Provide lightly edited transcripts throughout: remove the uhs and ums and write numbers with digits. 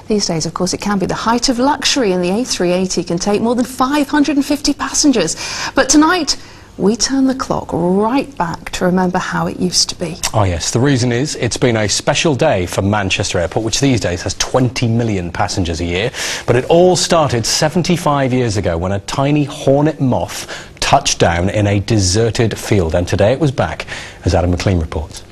These days, of course, it can be the height of luxury, and the A380 can take more than 550 passengers. But tonight, we turn the clock right back to remember how it used to be. Oh yes, the reason is it's been a special day for Manchester Airport, which these days has 20 million passengers a year. But it all started 75 years ago when a tiny hornet moth touched down in a deserted field, and today it was back, as Adam McLean reports.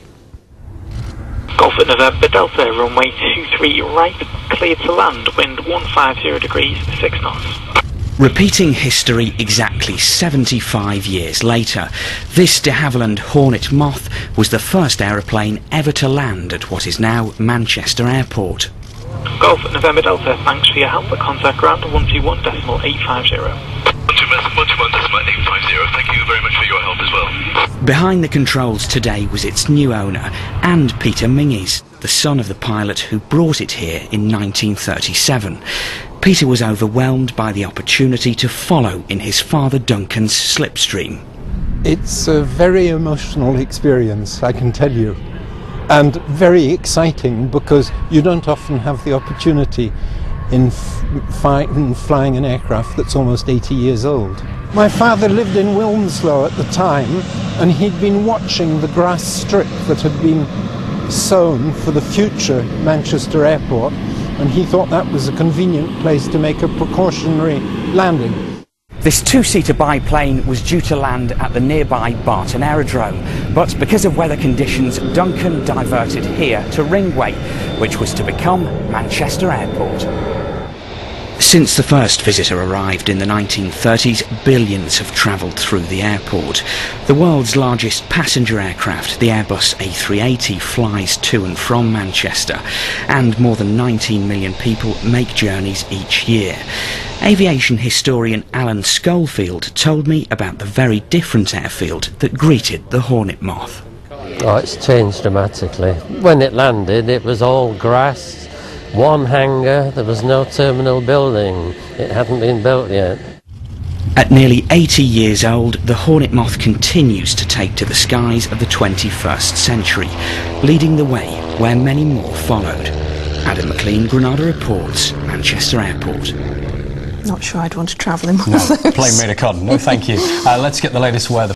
Golf at November Delta, runway 23 right, cleared to land, wind 150 degrees, 6 knots. Repeating history exactly 75 years later, this de Havilland Hornet moth was the first aeroplane ever to land at what is now Manchester Airport. Golf at November Delta, thanks for your help. Contact ground 121.850. 121.850, thank you very much for your help as well. Behind the controls today was its new owner, and Peter Minges, the son of the pilot who brought it here in 1937. Peter was overwhelmed by the opportunity to follow in his father Duncan's slipstream. It's a very emotional experience, I can tell you, and very exciting because you don't often have the opportunity in flying an aircraft that's almost 80 years old. My father lived in Wilmslow at the time, and he'd been watching the grass strip that had been sown for the future Manchester Airport, and he thought that was a convenient place to make a precautionary landing. This two-seater biplane was due to land at the nearby Barton Aerodrome, but because of weather conditions, Duncan diverted here to Ringway, which was to become Manchester Airport. Since the first visitor arrived in the 1930s, billions have travelled through the airport. The world's largest passenger aircraft, the Airbus A380, flies to and from Manchester, and more than 19 million people make journeys each year. Aviation historian Alan Scholefield told me about the very different airfield that greeted the Hornet moth. Oh, it's changed dramatically. When it landed, it was all grass. One hangar, there was no terminal building. It hadn't been built yet. At nearly 80 years old, the Hornet moth continues to take to the skies of the 21st century, leading the way where many more followed. Adam McLean, Granada Reports, Manchester Airport. Not sure I'd want to travel in one No, of those. plain made of cotton. No, thank you. Let's get the latest weather.